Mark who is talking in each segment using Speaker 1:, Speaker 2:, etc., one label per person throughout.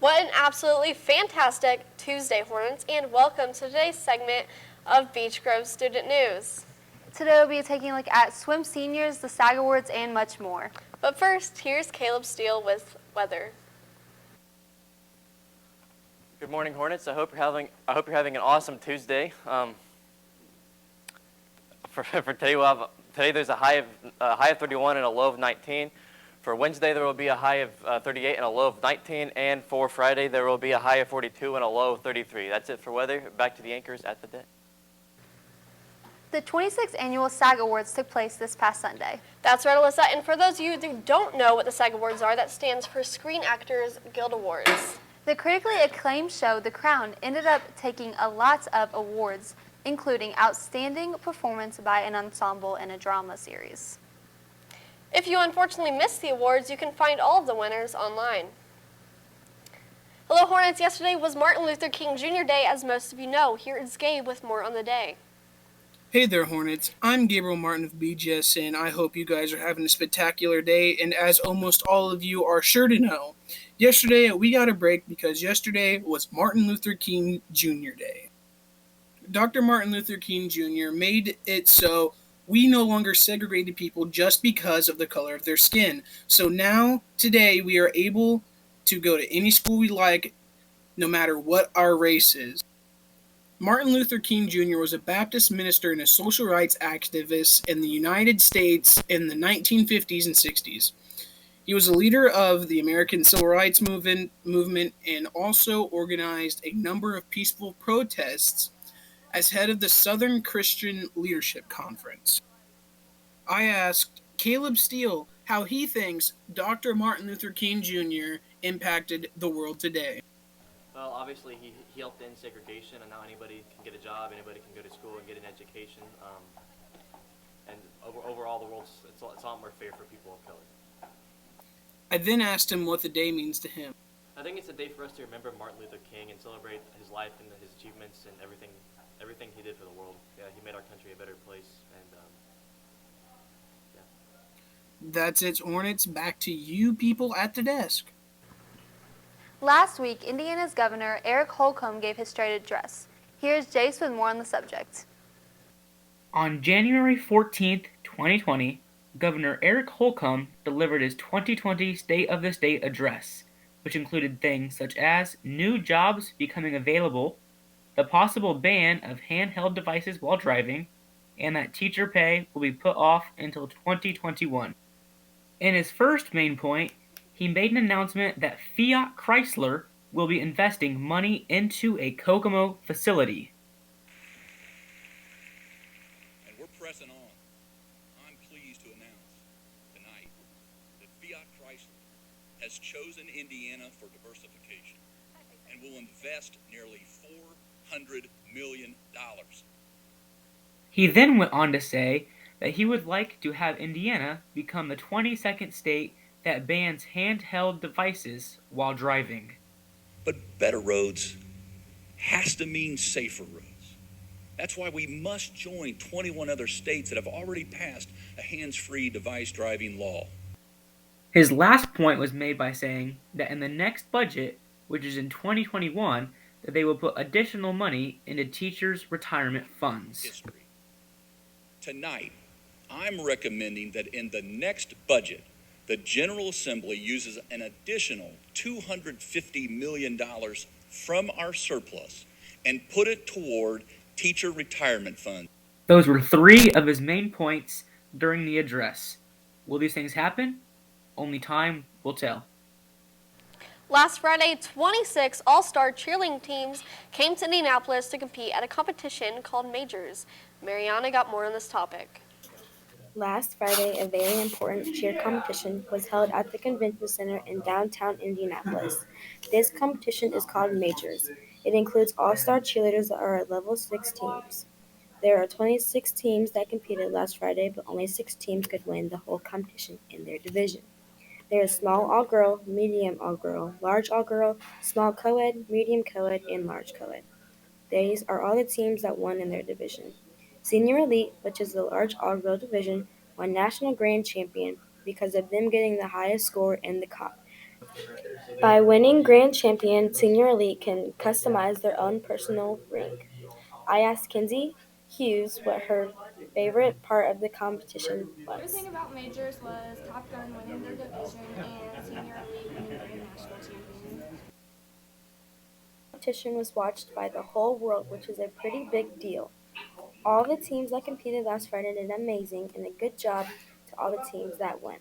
Speaker 1: What an absolutely fantastic Tuesday, Hornets, and welcome to today's segment of Beech Grove Student News.
Speaker 2: Today we'll be taking a look at swim seniors, the SAG Awards, and much more.
Speaker 1: But first, here's Caleb Steele with weather.
Speaker 3: Good morning, Hornets. I hope you're having an awesome Tuesday. For today, there's a high of 31 and a low of 19. For Wednesday, there will be a high of 38 and a low of 19. And for Friday, there will be a high of 42 and a low of 33. That's it for weather. Back to the anchors at the deck.
Speaker 2: The 26th Annual SAG Awards took place this past Sunday.
Speaker 1: That's right, Alyssa. And for those of you who don't know what the SAG Awards are, that stands for Screen Actors Guild Awards.
Speaker 2: The critically acclaimed show, The Crown, ended up taking a lot of awards, including Outstanding Performance by an Ensemble in a Drama Series.
Speaker 1: If you unfortunately missed the awards, you can find all of the winners online. Hello, Hornets. Yesterday was Martin Luther King Jr. Day, as most of you know. Here is Gabe with more on the day.
Speaker 4: Hey there, Hornets. I'm Gabriel Martin of Bgsn. I hope you guys are having a spectacular day, and as almost all of you are sure to know, yesterday we got a break because yesterday was Martin Luther King Jr. Day. Dr. Martin Luther King Jr. made it so we no longer segregated people just because of the color of their skin. So now, today, we are able to go to any school we like, no matter what our race is. Martin Luther King Jr. was a Baptist minister and a social rights activist in the United States in the 1950s and 60s. He was a leader of the American Civil Rights movement and also organized a number of peaceful protests as head of the Southern Christian Leadership Conference. I asked Caleb Steele how he thinks Dr. Martin Luther King Jr. impacted the world today.
Speaker 3: Well, obviously, he helped end segregation, and now anybody can get a job, anybody can go to school and get an education. And overall, the world's it's a lot more fair for people of color.
Speaker 4: I then asked him what the day means to him.
Speaker 3: I think it's a day for us to remember Martin Luther King and celebrate his life and his achievements and everything he did for the world. Yeah, he made our country a better place, and yeah.
Speaker 4: That's it, Hornets. Back to you people at the desk.
Speaker 2: Last week, Indiana's Governor Eric Holcomb gave his state address. Here's Jace with more on the subject.
Speaker 5: On January 14, 2020, Governor Eric Holcomb delivered his 2020 State of the State address, which included things such as new jobs becoming available, the possible ban of handheld devices while driving, and that teacher pay will be put off until 2021. In his first main point, he made an announcement that Fiat Chrysler will be investing money into a Kokomo facility.
Speaker 6: And we're pressing on. I'm pleased to announce tonight that Fiat Chrysler has chosen Indiana for diversification and will invest nearly $400 million.
Speaker 5: He then went on to say that he would like to have Indiana become the 22nd state that bans handheld devices while driving.
Speaker 6: But better roads has to mean safer roads. That's why we must join 21 other states that have already passed a hands-free device driving law.
Speaker 5: His last point was made by saying that in the next budget, which is in 2021, that they will put additional money into teachers' retirement funds.
Speaker 6: History. Tonight, I'm recommending that in the next budget, the General Assembly uses an additional $250 million from our surplus and put it toward teacher retirement funds.
Speaker 5: Those were 3 of his main points during the address. Will these things happen? Only time will tell.
Speaker 1: Last Friday, 26 all-star cheerleading teams came to Indianapolis to compete at a competition called Majors. Mariana got more on this topic.
Speaker 7: Last Friday, a very important cheer competition was held at the Convention Center in downtown Indianapolis. This competition is called Majors. It includes all-star cheerleaders that are at level 6 teams. There are 26 teams that competed last Friday, but only 6 teams could win the whole competition in their division. There is small all-girl, medium all-girl, large all-girl, small co-ed, medium co-ed, and large co-ed. These are all the teams that won in their division. Senior Elite, which is the large all-girl division, won National Grand Champion because of them getting the highest score in the By winning Grand Champion, Senior Elite can customize their own personal rink. I asked Kinsey Hughes what her favorite part of the competition was.
Speaker 8: Everything about majors was Top Gun winning their division and Senior Elite winning Grand National Champions.
Speaker 7: The competition was watched by the whole world, which is a pretty big deal. All the teams that competed last Friday did amazing, and a good job to all the teams that won.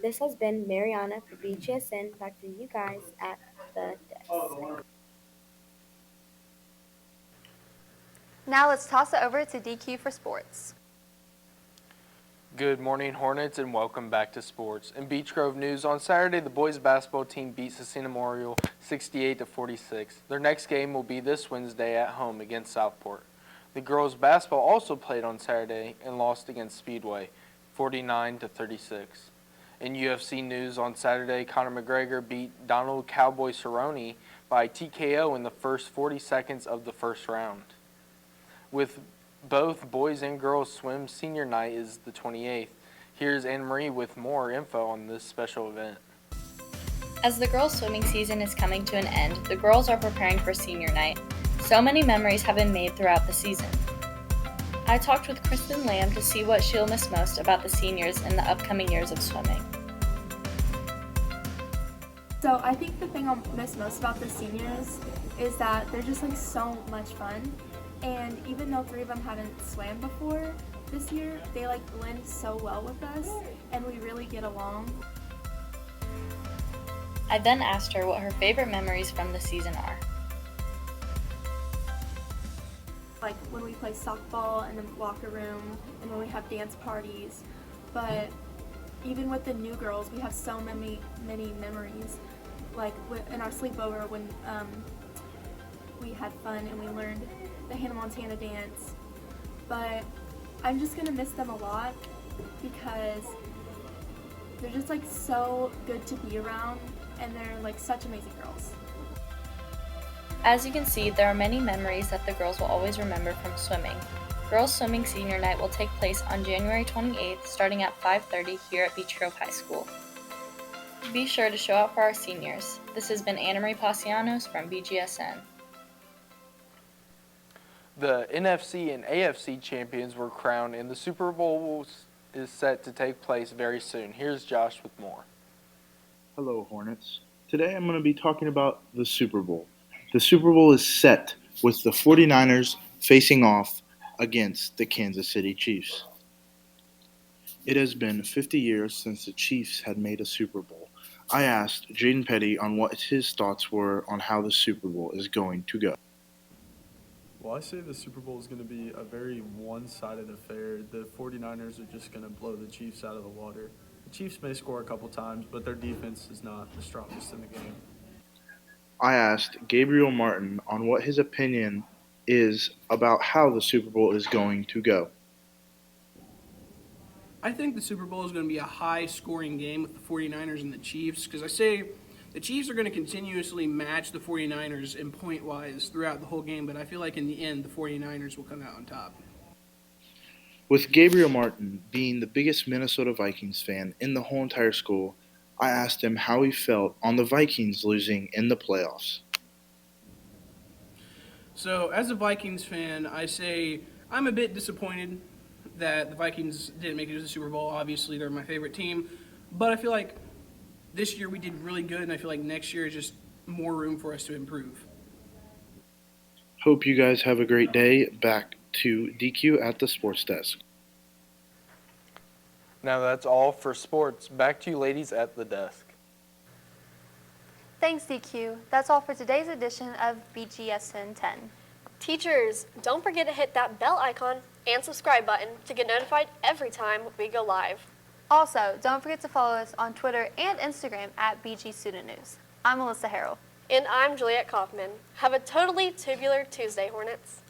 Speaker 7: This has been Mariana for BGSN. Back to you guys at the desk.
Speaker 2: Now let's toss it over to DQ for sports.
Speaker 9: Good morning, Hornets, and welcome back to sports. In Beech Grove news, on Saturday, the boys basketball team beat Cecina Memorial 68-46. Their next game will be this Wednesday at home against Southport. The girls basketball also played on Saturday and lost against Speedway 49-36. In UFC news, on Saturday, Conor McGregor beat Donald Cowboy Cerrone by TKO in the first 40 seconds of the first round. With both boys and girls swim, senior night is the 28th. Here's Anne-Marie with more info on this special event.
Speaker 10: As the girls' swimming season is coming to an end, the girls are preparing for senior night. So many memories have been made throughout the season. I talked with Kristen Lamb to see what she'll miss most about the seniors in the upcoming years of swimming.
Speaker 8: So I think the thing I'll miss most about the seniors is that they're just like so much fun. And even though 3 of them haven't swam before this year, they like blend so well with us and we really get along.
Speaker 10: I then asked her what her favorite memories from the season are.
Speaker 8: Like when we play softball in the locker room and when we have dance parties. But even with the new girls, we have so many memories. Like in our sleepover when we had fun and we learned the Hannah Montana dance. But I'm just gonna miss them a lot because they're just like so good to be around and they're like such amazing girls.
Speaker 10: As you can see, there are many memories that the girls will always remember from swimming. Girls Swimming Senior Night will take place on January 28th, starting at 5:30 here at Beech Grove High School. Be sure to show out for our seniors. This has been Anna Marie Pasianos from BGSN.
Speaker 9: The NFC and AFC champions were crowned, and the Super Bowl is set to take place very soon. Here's Josh with more.
Speaker 11: Hello, Hornets. Today I'm going to be talking about the Super Bowl. The Super Bowl is set with the 49ers facing off against the Kansas City Chiefs. It has been 50 years since the Chiefs had made a Super Bowl. I asked Jaden Petty on what his thoughts were on how the Super Bowl is going to go.
Speaker 12: Well, I say the Super Bowl is going to be a very one-sided affair. The 49ers are just going to blow the Chiefs out of the water. The Chiefs may score a couple times, but their defense is not the strongest in the game.
Speaker 11: I asked Gabriel Martin on what his opinion is about how the Super Bowl is going to go.
Speaker 4: I think the Super Bowl is going to be a high-scoring game with the 49ers and the Chiefs because I say the Chiefs are going to continuously match the 49ers in point-wise throughout the whole game, but I feel like in the end the 49ers will come out on top.
Speaker 11: With Gabriel Martin being the biggest Minnesota Vikings fan in the whole entire school, I asked him how he felt on the Vikings losing in the playoffs.
Speaker 4: So as a Vikings fan, I say I'm a bit disappointed that the Vikings didn't make it to the Super Bowl. Obviously, they're my favorite team, but I feel like this year we did really good, and I feel like next year is just more room for us to improve.
Speaker 11: Hope you guys have a great day. Back to DQ at the sports desk.
Speaker 9: Now that's all for sports. Back to you ladies at the desk.
Speaker 2: Thanks, DQ. That's all for today's edition of BGSN 10.
Speaker 1: Teachers, don't forget to hit that bell icon and subscribe button to get notified every time we go live.
Speaker 2: Also, don't forget to follow us on Twitter and Instagram at BG Student News. I'm Melissa Harrell.
Speaker 1: And I'm Juliet Kaufman. Have a totally tubular Tuesday, Hornets.